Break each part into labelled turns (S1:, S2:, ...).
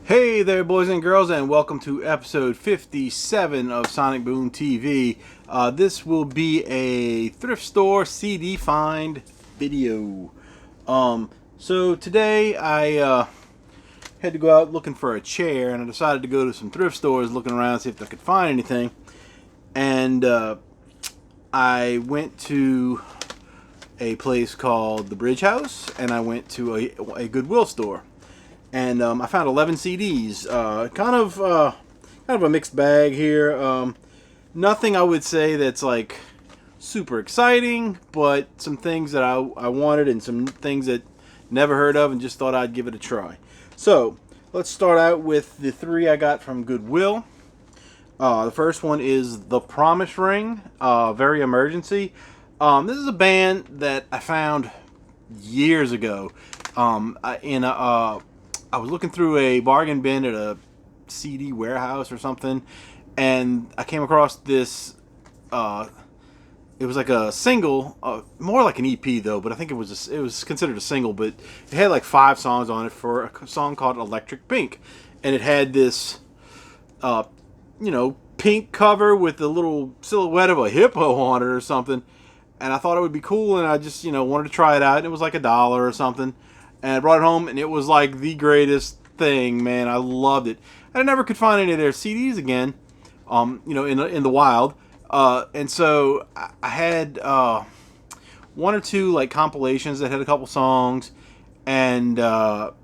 S1: Hey there, boys and girls, and welcome to episode 57 of Sonic Boom TV. This will be a thrift store CD find video. So today I had to go out looking for a chair, and I decided to go to some thrift stores looking around, see if I could find anything. And I went to a place called the Bridge House, and I went to a Goodwill store. And I found 11 CDs. Kind of a mixed bag here. Nothing I would say that's like super exciting, but some things that I wanted and some things that never heard of and just thought I'd give it a try. So let's start out with the three I got from Goodwill. The first one is The Promise Ring, Very Emergency. This is a band that I found years ago I was looking through a bargain bin at a CD warehouse or something, and I came across this. It was like a single, more like an EP though, but I think it was considered a single. But it had like 5 songs on it for a song called Electric Pink, and it had this, pink cover with a little silhouette of a hippo on it or something. And I thought it would be cool, and I just wanted to try it out. And it was like $1 or something. And I brought it home, and it was like the greatest thing, man. I loved it. And I never could find any of their CDs again, in the wild. And so I had one or two like compilations that had a couple songs, and the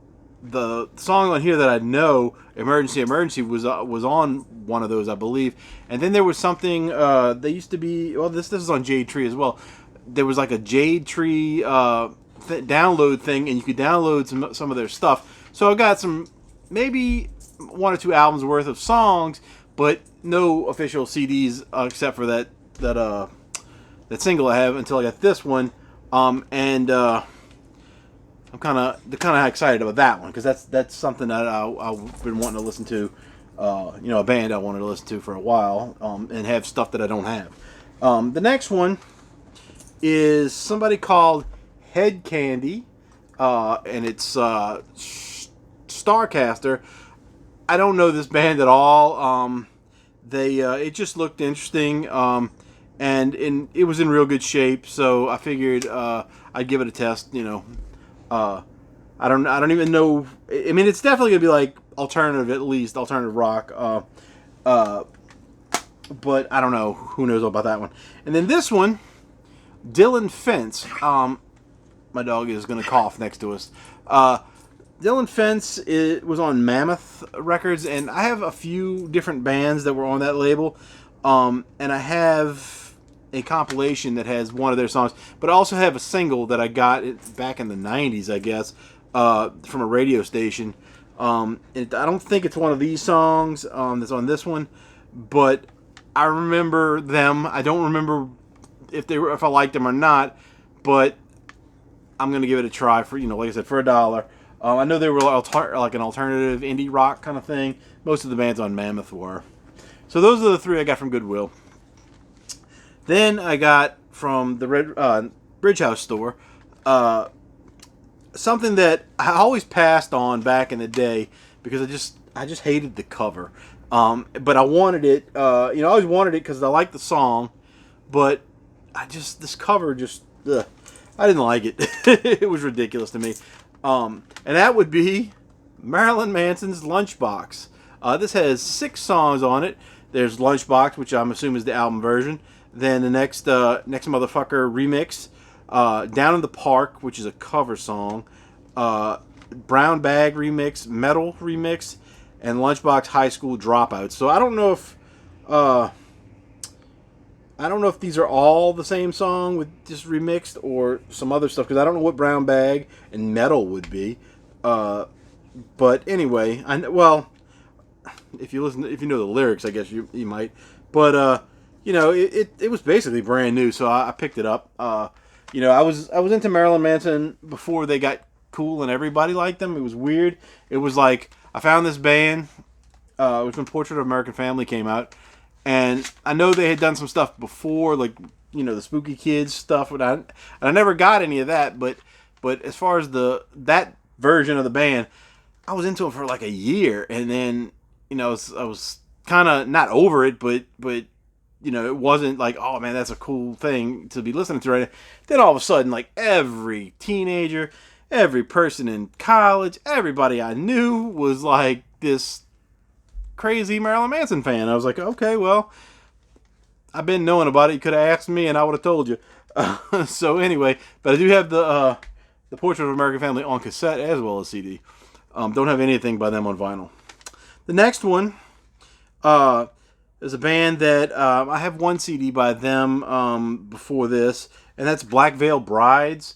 S1: song on here that I know, "Emergency, Emergency," was on one of those, I believe. And then there was something. They used to be. Well, this is on Jade Tree as well. There was like a Jade Tree. Download thing, and you could download some of their stuff. So I got maybe 1 or 2 albums worth of songs, but no official CDs except for that single I have until I got this one. And I'm kind of excited about that one because that's something that I've been wanting to listen to. A band I wanted to listen to for a while, and have stuff that I don't have. The next one is somebody called Head Candy, and it's Starcaster. I don't know this band at all. It just looked interesting, and it was in real good shape. So I figured I'd give it a test. I don't even know. I mean, it's definitely gonna be like alternative, at least alternative rock. But I don't know. Who knows about that one? And then this one, Dylan Fence. My dog is going to cough next to us. Dylan Fence was on Mammoth Records, and I have a few different bands that were on that label. And I have a compilation that has one of their songs, but I also have a single that I got back in the 90s, I guess, from a radio station. I don't think it's one of these songs that's on this one, but I remember them. I don't remember if I liked them or not, but I'm going to give it a try for, like I said, for $1. I know they were like an alternative indie rock kind of thing. Most of the bands on Mammoth were. So those are the 3 I got from Goodwill. Then I got from the Bridge House store something that I always passed on back in the day because I just hated the cover. But I wanted it. I always wanted it because I liked the song, but this cover just. Ugh. I didn't like it. It was ridiculous to me. And that would be Marilyn Manson's Lunchbox. This has 6 songs on it. There's Lunchbox, which I'm assuming is the album version. Then the next motherfucker remix, Down in the Park, which is a cover song. Brown Bag remix, Metal remix, and Lunchbox High School Dropout. So I don't know if these are all the same song with just remixed or some other stuff, because I don't know what Brown Bag and Metal would be. But anyway, if you know the lyrics, I guess you might. But it was basically brand new, so I picked it up. I was into Marilyn Manson before they got cool and everybody liked them. It was weird. It was like I found this band. It was when Portrait of American Family came out. And I know they had done some stuff before, like, the Spooky Kids stuff, but I never got any of that. But as far as that version of the band, I was into them for like a year, and then I was kind of not over it, but it wasn't like, oh man, that's a cool thing to be listening to right now. Then all of a sudden, like every teenager, every person in college, everybody I knew was like this crazy Marilyn Manson fan. I was like, okay, well, I've been knowing about it. You could have asked me, and I would have told you. So anyway, but I do have the Portrait of an American Family on cassette as well as CD. Don't have anything by them on vinyl. The next one is a band that I have one CD by them before this, and that's Black Veil Brides.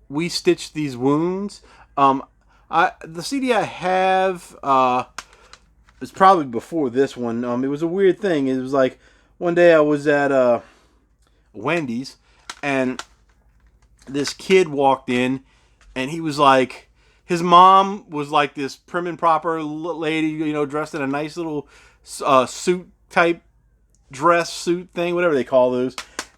S1: We Stitched These Wounds. The CD I have is probably before this one. It was a weird thing. It was like one day I was at Wendy's, and this kid walked in, and he was like, his mom was like this prim and proper lady, dressed in a nice little suit type dress suit thing, whatever they call those.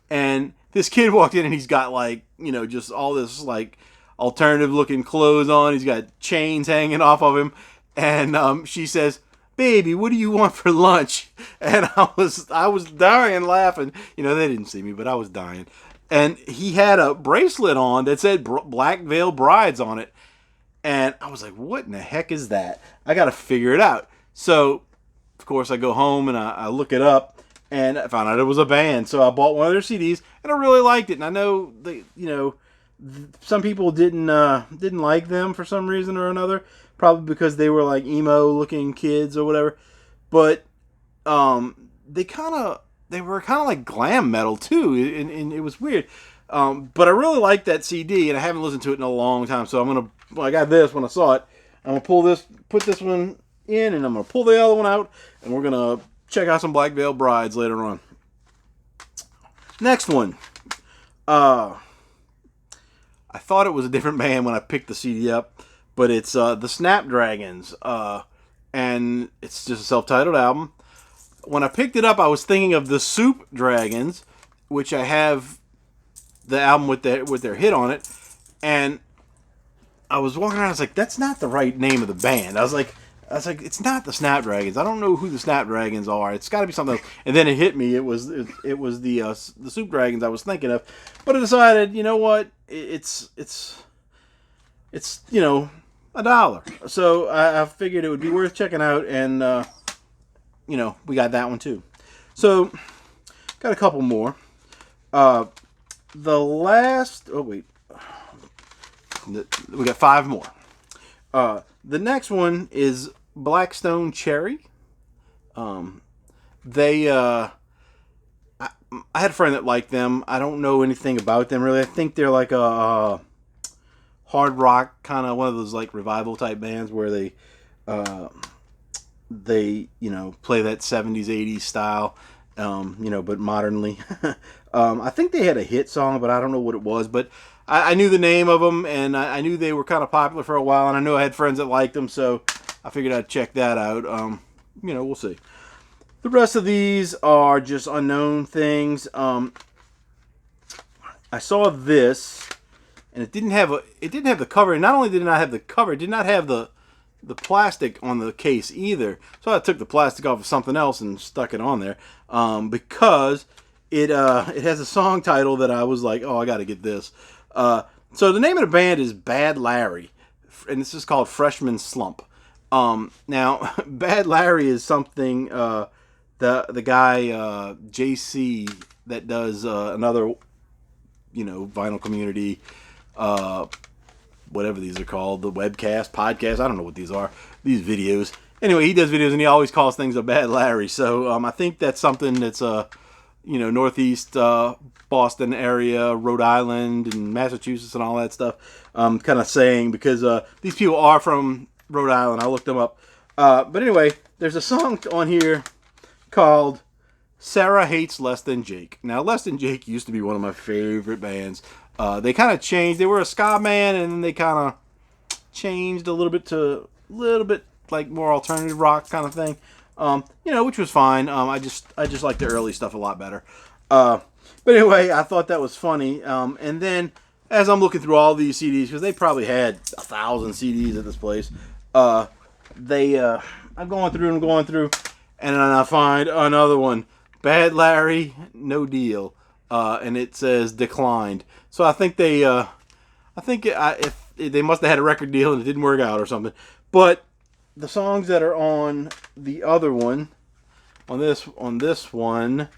S1: And this kid walked in, and he's got like, just all this like alternative looking clothes on. He's got chains hanging off of him. And she says, "Baby, what do you want for lunch?" And I was dying laughing. They didn't see me, but I was dying. And he had a bracelet on that said Black Veil Brides on it. And I was like, what in the heck is that? I got to figure it out. So, of course, I go home and I look it up, and I found out it was a band. So I bought one of their CDs, and I really liked it. And I know some people didn't like them for some reason or another, probably because they were like emo looking kids or whatever. But they were kind of like glam metal too, and it was weird. But I really liked that CD, and I haven't listened to it in a long time. So I got this when I saw it. I'm gonna put this one in, and I'm gonna pull the other one out, and we're gonna check out some Black Veil Brides later on. Next one. I thought it was a different band when I picked the CD up, but it's the Snapdragons, and it's just a self-titled album. When I picked it up, I was thinking of the Soup Dragons, which I have the album with their hit on it, and I was walking around. I was like, "That's not the right name of the band." I was like, "It's not the Snapdragons. I don't know who the Snapdragons are. It's got to be something else." And then it hit me. It was the Soup Dragons I was thinking of, but I decided, you know what? It's $1. So I figured it would be worth checking out, and we got that one too. So got a couple more. We got 5 more. The next one is Blackstone Cherry. I had a friend that liked them. I don't know anything about them really. I think they're like a hard rock, kind of one of those like revival type bands where they play that 70s 80s style, but modernly. I think they had a hit song, but I don't know what it was. But I knew the name of them, and I knew they were kind of popular for a while, and I knew I had friends that liked them, so I figured I'd check that out. We'll see. The rest of these are just unknown things. I saw this, and it didn't have the cover. And not only did it not have the cover, it did not have the plastic on the case either. So I took the plastic off of something else and stuck it on there, because it has a song title that I was like, oh, I got to get this. So the name of the band is Bad Larry, and this is called Freshman Slump. Now, Bad Larry is something the guy JC that does another vinyl community, whatever these are called, the webcast, podcast, I don't know what these are, these videos. Anyway, he does videos, and he always calls things a Bad Larry. So I think that's something that's northeast Boston area, Rhode Island, and Massachusetts, and all that stuff. Kind of saying, because these people are from Rhode Island. I looked them up. But anyway, there's a song on here called Sarah Hates Less Than Jake. Now, Less Than Jake used to be one of my favorite bands. They kind of changed. They were a ska band, and then they kind of changed a little bit like more alternative rock kind of thing. Which was fine. I just like the early stuff a lot better. But anyway, I thought that was funny. And then as I'm looking through all these CDs, because they probably had 1,000 CDs at this place, I'm going through, and then I find another one, Bad Larry, No Deal, and it says declined. So I think if they must have had a record deal and it didn't work out or something. But the songs that are on the other one, on this one,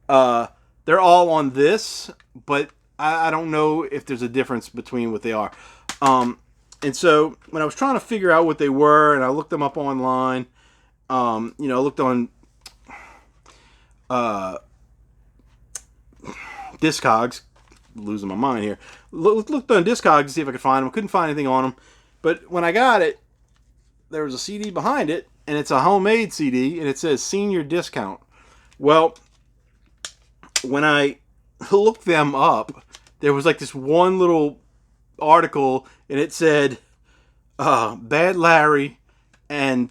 S1: they're all on this, but I don't know if there's a difference between what they are. And so when I was trying to figure out what they were, and I looked them up online, I looked on Discogs, losing my mind here. Looked on Discogs to see if I could find them. Couldn't find anything on them. But when I got it, there was a CD behind it, and it's a homemade CD, and it says senior discount. Well, when I looked them up, there was like this one little article, and it said Bad Larry and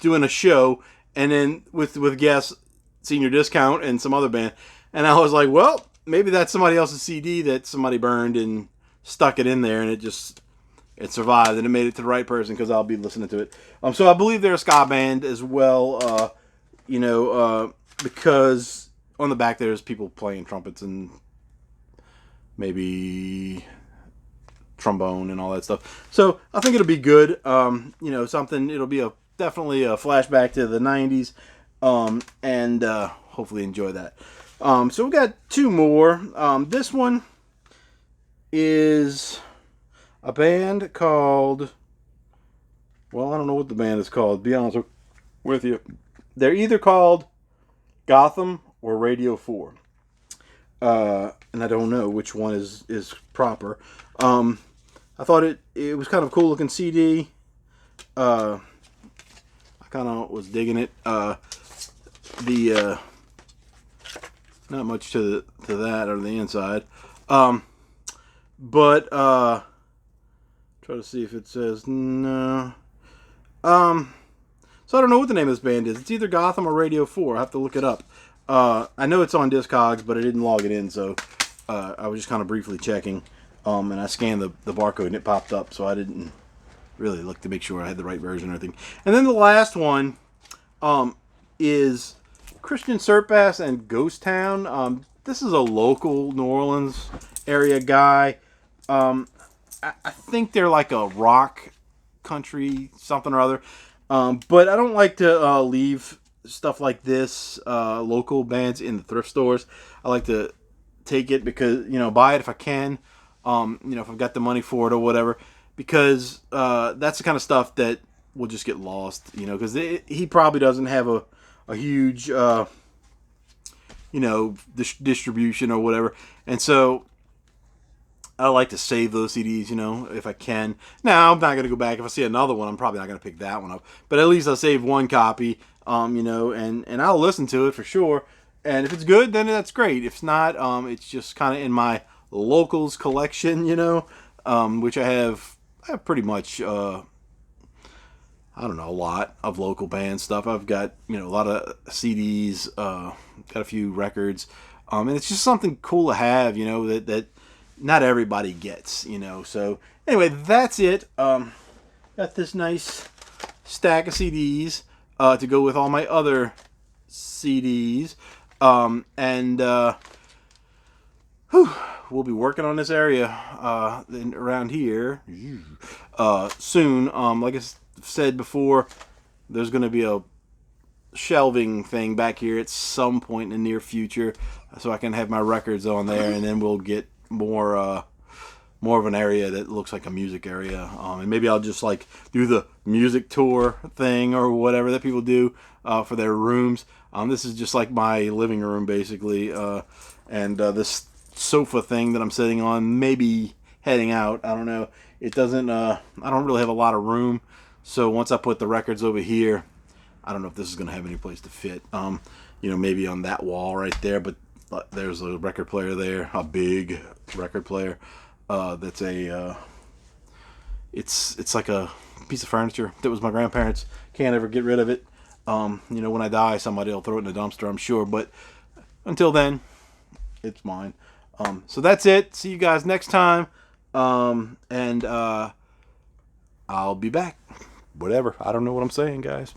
S1: doing a show, and then with guests, senior discount and some other band. And I was like, well, maybe that's somebody else's CD that somebody burned and stuck it in there, and it survived and it made it to the right person, because I'll be listening to it. So I believe they're a ska band as well, because on the back there's people playing trumpets and maybe trombone and all that stuff. So I think it'll be good. It'll be definitely a flashback to the 90s, and hopefully enjoy that. So we got two more. This one is a band called, well, I don't know what the band is called, to be honest with you. They're either called Gotham or Radio 4. And I don't know which one is proper. I thought it was kind of cool looking CD. I kind of was digging it. Not much to that or the inside. But try to see if it says no. So I don't know what the name of this band is. It's either Gotham or Radio 4. I have to look it up. I know it's on Discogs, but I didn't log it in, so I was just kind of briefly checking. And I scanned the barcode and it popped up, so I didn't really look to make sure I had the right version or anything. And then the last one is Christian Surpass and Ghost Town. This is a local New Orleans area guy. I think they're like a rock country something or other. But I don't like to leave stuff like this, local bands, in the thrift stores. I like to take it because, buy it if I can, if I've got the money for it or whatever, because that's the kind of stuff that will just get lost, because he probably doesn't have a huge, distribution or whatever. And so I like to save those CDs, if I can. Now, I'm not going to go back. If I see another one, I'm probably not going to pick that one up. But at least I'll save one copy, and I'll listen to it for sure. And if it's good, then that's great. If not, it's just kind of in my locals collection, which I have pretty much, a lot of local band stuff. I've got, a lot of CDs, got a few records. And it's just something cool to have, that not everybody gets, So anyway, that's it. Got this nice stack of CDs to go with all my other CDs. We'll be working on this area around here soon. Like I said before, there's going to be a shelving thing back here at some point in the near future, so I can have my records on there, and then we'll get more of an area that looks like a music area, and maybe I'll just like do the music tour thing or whatever that people do for their rooms. This is just like my living room basically, and this sofa thing that I'm sitting on, maybe heading out, I don't know. It doesn't I don't really have a lot of room, so once I put the records over here, I don't know if this is going to have any place to fit. Maybe on that wall right there, but there's a record player there, a big record player. That's it's like a piece of furniture that was my grandparents'. Can't ever get rid of it. When I die, somebody will throw it in the dumpster, I'm sure. But until then, it's mine. So that's it. See you guys next time. And I'll be back. Whatever. I don't know what I'm saying, guys.